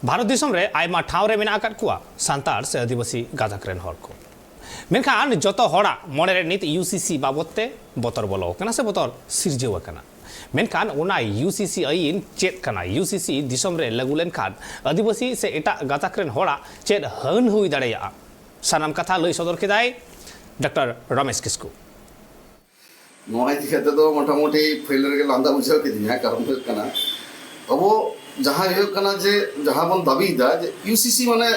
भारत दिसम रे आयमा ठाव रे मेना आकाद कुआ सांतार से आदिवासी गाजाक रेन हर को मेनखान जतो हड़ा मने रे नित यूसीसी बाबते बतर बोलो कना से बतर सिरजेव कना मेनखान ओना यूसीसी आइन चेत कना यूसीसी दिसम रे लगुलेन खान आदिवासी से एटा गाजाक रेन हड़ा चेत हन हुई दाड़ेया सानाम कथा लई सदर केदाय डॉक्टर रमेश किस्कू नोआ इति खाते तो मोटामुटी फेलर के लांदा बुझाव केदिना कारण हुयुग कना अब जहाँ हुयुग कना जे जहाँ बन दाबीदा जे यूसीसी माने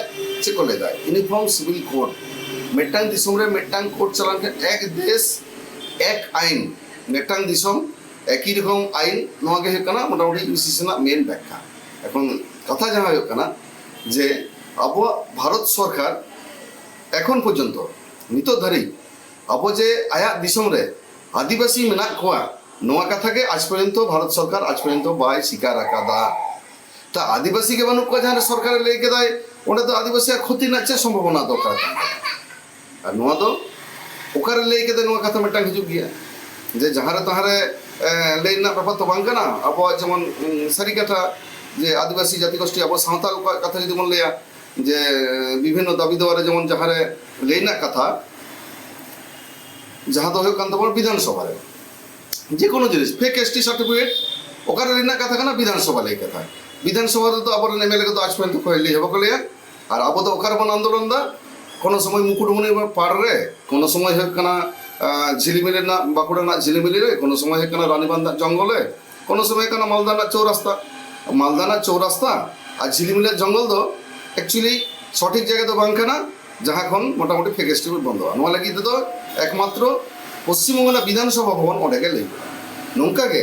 चे को लेदा यूनिफॉर्म सिविल कोड मेटांग दिसम रे मेटांग कोड चलान के एक देश एक आइन मेटांग दिसम एक ही रकम आइन नोआ के हुयुग कना मोटामुटी यूसीसी ना मेन व्याख्या এখন কথা जहाँ हुयुग कना जे अब भारत सरकार এখন পর্যন্ত নিত ধরেই अब जे आया दिसम रे आदिवासी मेना कोआ नोआ कथा के आज पर्यंत भारत सरकार आज पर्यंत बाय स्वीकार आकादा ता आदिवासी के बानु को जहां सरकार ले के दाय ओंडे तो आदिवासी क्षति ना चे संभावना दरकार और नोआ दो ओकर ले के दे नोआ कथा मेटांग हिजुग गया जे जहां रे तहारे ले ना बापा तो बांग ना अब जेमन सारी कथा जे आदिवासी जाति गोष्ठी अब सावताल कथा जदि मन लेया जे विभिन्न दाबी देवारे जेमन जहां रे ले ना कथा जहाँ तो विधानसभा जे कोनो जिनिस फेक एसटी सार्टिफिकेट ओकर रेना कथा कना विधानसभा ले कथा विधानसभा तो अब एमएलए को तो आज पर्यंत कहली हेबो कलिया और अब तो ओकर बन आंदोलन दा कोनो समय मुकुटमणि पार रे कोनो समय हे कना झिलिमिली ना बाकुड़ा ना झिलिमिली रे कोनो समय हे कना रानीबांधा जंगले कोनो समय कना मालदाना चौरास्ता और झिलिमिली जंगल दो एक्चुअली सठिक जगह तो बांग कना जहाँ खन मोटामुटी फेक एसटी बंद नोआ लगी तो एकमात्र पश्चिम बंगाल विधानसभा भवन ओंडे के लई नोंका के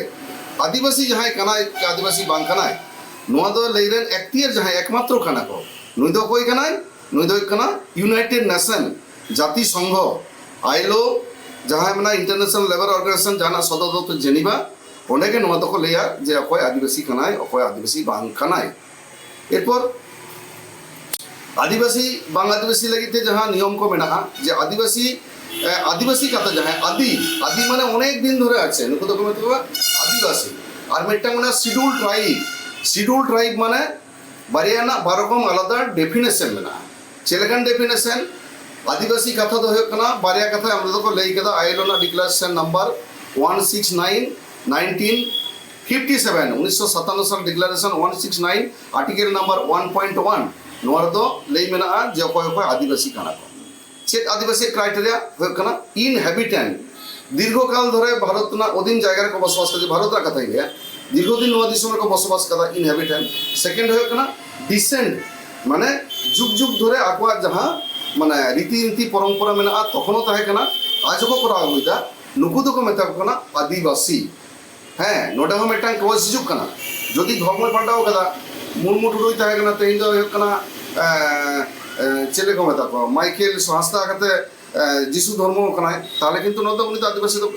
आदिवासी जहाँ कनाय आदिवासी बांग कनाय नोआ दो लईरेन एक्टियर जहाँ एकमात्र कना को नुई दो कोई कनाय नुई दो कना यूनाइटेड नेशन जाति संघ आईलो जहाँ मना इंटरनेशनल लेबर ऑर्गेनाइजेशन जाना सदर दफ्तर जेनेवा ओंडे के नोआ दो को लैया जे अकोय आदिवासी कनाय अकोय आदिवासी बांग कनाय एरपर आदिवासी बांग आदिवासी लगी जहाँ नियम को मेना जे आदिवासी कथा जहाँ आदि माने अनेक दिन धरे आछे नुकु तो को आदिवासी और मेटा माने शिड्यूल ट्राइब माने बारियाना बारकम आलादा डेफिनेशन मेना चेलकान डेफिनेशन आदिवासी कथा दो हो कना बारिया कथा हमरा को लई केदा आइलोना डिक्लेरेशन नंबर 169 1957 1957 साल डिक्लेरेशन 169 आर्टिकल नंबर 1.1 नोर दो लई मेना जे कोय आदिवासी कना को चेक आदिवासी क्राइटेरिया हो कना इनहैबिटेंट दीर्घकाल धरे भारत ना अधीन जगह को बसवास कर भारत रा कथा गया दीर्घदिन नोआ दिसम को बसवास कदा इनहैबिटेंट सेकंड हो कना डिसेंट माने जुग जुग धरे आकवा जहां माने रीति परंपरा मेना तखनो ताहे कना आज को करा होइदा नुकु दो को मेता कना आदिवासी हैं नोडा हो मेटा को सिजुक कना जदि धर्म पाल्टाव कदा मुनमुटुडुई ताहे कना तेइन दो हो कना चेले को मेता को माइकेल संस्था करते जिसु धर्म कना ताले किंतु नोदो उनी आदिवासी तो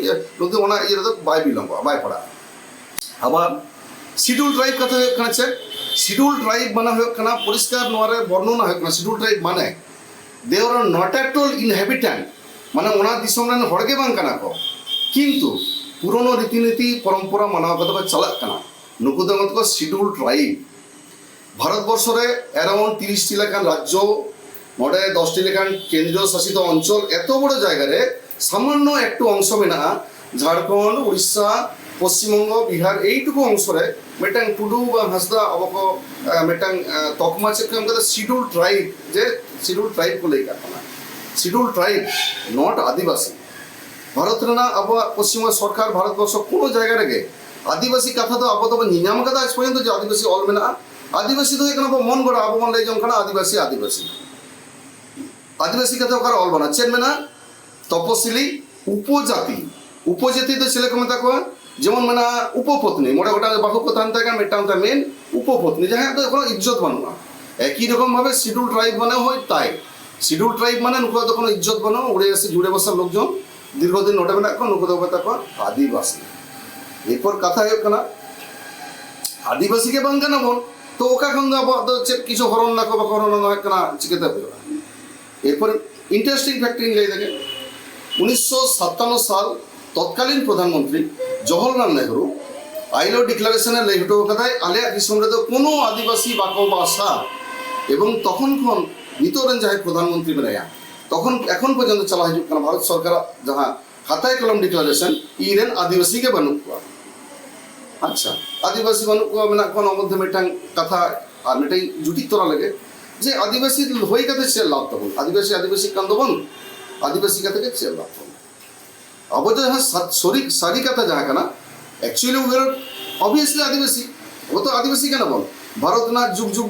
नोदो ओना ये तो बाय बिलंग बाय पड़ा अब शिड्यूल ट्राइब कथा कना चे शिड्यूल ट्राइब माने हो कना परिष्कार नोरे वर्णना हो कना शिड्यूल ट्राइब माने they are not at all inhabitant माने ओना दिसम रेन हड़गे बांग कना को किंतु पुरानो रीतिनीति परंपरा मानाव कथा चलक कना नुकु दो को शिड्यूल ट्राइब भारतवर्ष रे अराउंड 30 टी लेखान राज्य नोडे 10 टी लेखान केंद्रीय शासित अंचल एत बड़ जगह रे सामान्य एकटू अंश मेना झारखंड उड़ीसा पश्चिमबंग बिहार एइटुकु अंश रे मेटांग टुडू बा हासदा अबको मेटांग तकमा चेक हम कदा शिड्यूल ट्राइब जे शिड्यूल ट्राइब को लेका कना शिड्यूल ट्राइब नॉट आदिवासी भारत रेना अब पश्चिम सरकार भारतवर्ष कोनो जगह रे आदिवासी कथा तो अब तो निनाम कदा आज पर्यंत जो आदिवासी ऑल मेना आदिवासी तो एकना मन गड़ा अब मन ले जम कना आदिवासी कथा ओकर ऑल बना चेन मेना तपसिली उपजाति तो सिले को मता को जेमन मेना उपपत्नी मोटा गोटा बाहु को तानता का मेटाम ता मेन उपपत्नी जहां तो कोनो इज्जत बनवा एक ही रकम भावे शिड्यूल ट्राइब बने होय ताई शिड्यूल ट्राइब माने नुको तो कोनो इज्जत बनो उड़े से जुड़े बसा लोकजन दीर्घदिन नोटा मेना को नुको तो बता को आदिवासी एरपर कथा है कना आदिवासी के बांग कना बोल तो ओका खन दो चेक किछु हरन ना को बकरन ना कना चिकेता होय एरपर इंटरेस्टिंग फैक्ट ले देखे 1957 साल तत्कालीन प्रधानमंत्री जवाहरलाल नेहरू আইলো ডিক্লারেশনে লাই হটো কাদায় আলেয়া দিসম রেদো কোনো আদিবাসী বাকো বাসা এবং তখন খন নিতরেন যাহাই প্রধানমন্ত্রী মেনায়া তখন এখন পর্যন্ত চালা হিজুক কানা ভারত সরকার যাহা খাতায় কলম ডিক্লারেশন ইরেন আদিবাসী কে বানুক কুয়া আচ্ছা আদিবাসী বানুক কুয়া মেনা কোন মধ্যে মিটাং কথা আর মিটাই জুটি তোরা লাগে যে আদিবাসী হই কাতে চে লাভ তখন আদিবাসী কান্দবন আদিবাসী কাতে কে চে লাভ তখন अब जो यहाँ सॉरी कथा जहाँ का ना एक्चुअली वी आर ऑब्वियसली आदिवासी वो तो आदिवासी क्या ना बोल भारत ना जुग जुग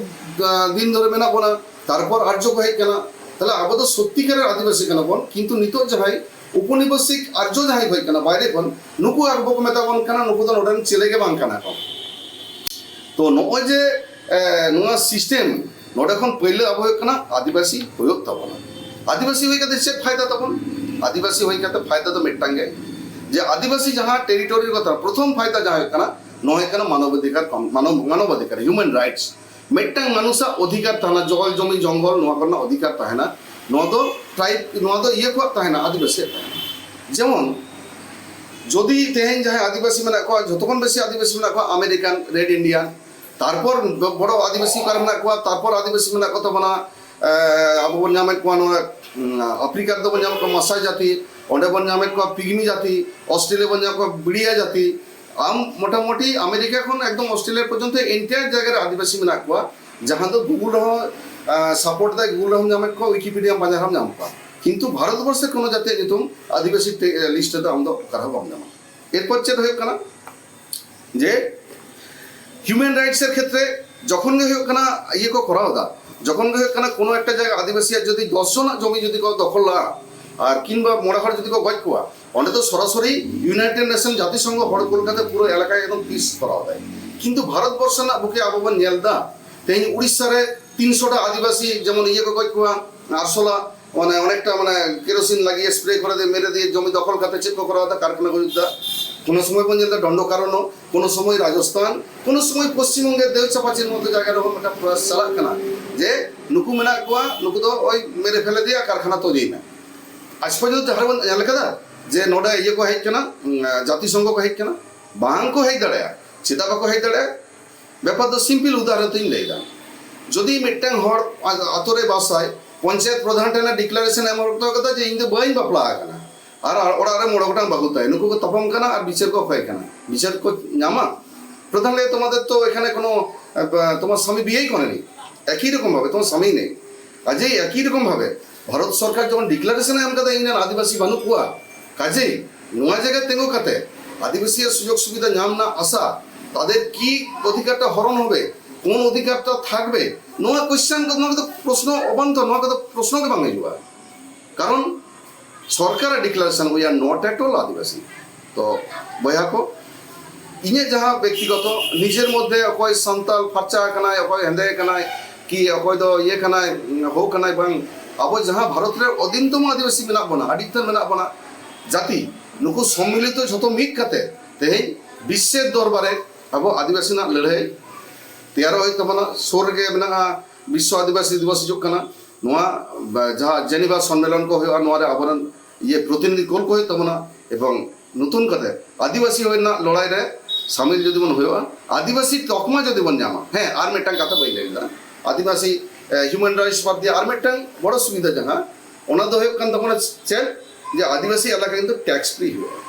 दिन धरे में ना बोला तारपर आर्य को है क्या ना তাহলে अब तो सत्यिकार आदिवासी क्या ना बोल किंतु नितो जहाँ उपनिवेशिक आर्य जहाँ है क्या ना बाहर कौन नुकु आगबो को मेता कौन क्या ना नुकु तो नोडन चले के बांग क्या ना कौन तो नो जे नुआ सिस्टम नोडे कौन पहले अब है क्या ना आदिवासी होयोग था बोला आदिवासी हुई क्या देश फायदा था कौन आदिवासी हुई क्या फायदा तो मिटांगे जे आदिवासी जहाँ टेरिटोरी का प्रथम फायदा जहाँ है नहे मानवाधिकार मानवाधिकार ह्यूमन राइट्स मिटांग मानुषा अधिकार थाना जल जमी जंगल ना अधिकार तहना ट्राइब ये को तहना आदिवासी जेमन जदि तेहन जहाँ आदिवासी मेना को जतखन बेसि आदिवासी मेना को अमेरिकान रेड इंडियन तारपर बड़ो आदिवासी कार मेना को तारपर आदिवासी मेना को तबना अब बन नामे को अफ्रीका तो बन को मासाई जाति ओंडे बन नामे को पिग्मी जाति ऑस्ट्रेलिया बन को बिड़िया जाति आम मोटामुटी अमेरिका खन एकदम ऑस्ट्रेलिया पर्यंत एंटायर जगह आदिवासी मेना को जहाँ तो गूगल सपोर्ट दे गूगल हम नामे को विकिपीडिया बाजार हम नाम को किंतु भारतवर्ष कोनो जाति नितुम आदिवासी लिस्ट तो हम दो करा हम नाम एरपर चेत होय कना जे ह्यूमन राइट्स क्षेत्र যখন গে होय कना ये को कराओ दा যখন গে होय कना कोनो একটা জায়গা আদিবাসী যদি 10 জন জমি যদি কো দখল লা আর কিংবা মোড়াঘর যদি কো গজ কোয়া অনে তো সরাসরি ইউনাইটেড নেশন জাতিসংঘ বড় কলকাতা পুরো এলাকায় একদম পিস করা হয় কিন্তু ভারতবর্ষ না বুকে আববন নেলদা তেই উড়িষ্যা রে 300টা আদিবাসী যেমন ইয়ে কো গজ কোয়া আরশোলা মানে অনেকটা মানে কেরোসিন লাগিয়ে স্প্রে করে দিয়ে মেরে দিয়ে জমি দখল করতে চেক করা হয় কারখানা গজদা কোনো সময় পর্যন্ত দণ্ড কারণ কোনো সময় রাজস্থান কোনো সময় পশ্চিমবঙ্গের দেউচাপাচির মতো জায়গায় রকম একটা প্রয়াস চালাক না যে নুকু মেনা কোয়া নুকু তো ওই মেরে ফেলে দিয়ে কারখানা তৈরি না আজ পর্যন্ত হারবন এলাকাদা যে নোডা ইয়ে কো হেজ কেনা জাতিসংঘ কো হেজ কেনা বাং কো হেজ দাঁড়ায় চেতা বাকো হেজ দাঁড়ায় ব্যাপার তো সিম্পল উদাহরণ তিন লাইদা যদি মিট্টাং হর আতরে বাসায় পঞ্চায়েত প্রধান টেনা ডিক্লারেশন এমন কথা যে ইন বাই বাপলা আকানা আর ওড়া রে মোড় গোটাং বাকু তাই নুকু কো তপম কানা আর বিচার কো হয় কানা বিচার কো নামা প্রধান লে তোমাদের তো এখানে কোনো তোমার স্বামী বিয়েই করেনি একই রকম ভাবে তোমার স্বামী নেই কাজেই একই রকম ভাবে ভারত সরকার যখন ডিক্লারেশনে এম কথা ইন আদিবাসী বানু কুয়া কাজেই নোয়া জায়গায় তেঙ্গো কাতে আদিবাসী সুযোগ সুবিধা নাম না আসা তাদের কি অধিকারটা হরণ হবে কোন অধিকারটা থাকবে নোয়া কোশ্চেন তো প্রশ্ন অবান্ত নোয়া কথা প্রশ্নকে বাঙাই যাওয়া কারণ সরকারের declaration we are not at all আদিবাসী তো বয়া কো ইনে যাহা ব্যক্তিগত নিজের মধ্যে অকয় সান্তাল ফার্চা কানায় অকয় হেন্দে কানায় কি অকয় তো ইয়ে কানায় হো কানায় বাং আবো যাহা ভারতের অদিনতম আদিবাসী মেনা বনা আদিত্য মেনা বনা জাতি নুকু সম্মিলিত যত মিট কাতে তেহেই বিশ্বের দরবারে আবো আদিবাসী না লড়াই তেয়ার হয় তমনা সোরগে মেনা বিশ্ব আদিবাসী দিবস হিজুক কানা নোয়া যাহা জেনিভা সম্মেলন কো হয় নোয়ারে আবরণ ইয়ে প্রতিনিধি কল কো হয় তমনা এবং নতুন কাতে আদিবাসী হয় না লড়াই রে সামিল যদি বন হইবা আদিবাসী তকমা যদি বন জামা হ্যাঁ আর মেটাং কথা বইলেন আদিবাসী হিউম্যান রাইটস বাদ দিয়ে আর মেটাং বড় সুবিধা যাহা ওনা তো হয়ে কান তখন চেন যে আদিবাসী এলাকা কিন্তু ট্যাক্স ফ্রি হবে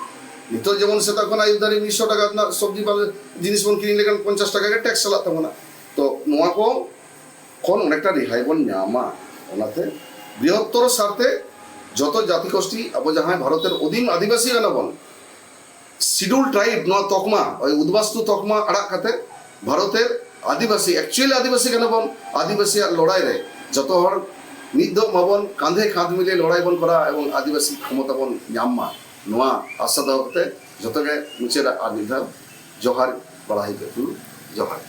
নিত যেমন সে তখন আইদারি 200 টাকা না সবজি জিনিস বন কিনলে কারণ 50 টাকা ট্যাক্স চালাতে হবে না তো নোয়া কো কোন অনেকটা রেহাই বন জামা ওনাতে বৃহত্তর স্বার্থে যত জাতিগোষ্ঠী আবো যাহায় ভারতের অধীন আদিবাসী গানাবন শিডিউল ট্রাইব নোয়া তকমা ওই উদ্বাস্তু তকমা আড়াক কাতে ভারতের আদিবাসী অ্যাকচুয়ালি আদিবাসী গানাবন আদিবাসী আর লড়াই রে যত হর নিদ মাবন কাঁধে কাঁধ মিলিয়ে লড়াই বন করা এবং আদিবাসী ক্ষমতা বন জাম্মা নোয়া আশা দাওতে যতকে মুচেরা আর নির্ধার জোহার বলা হইতে জোহার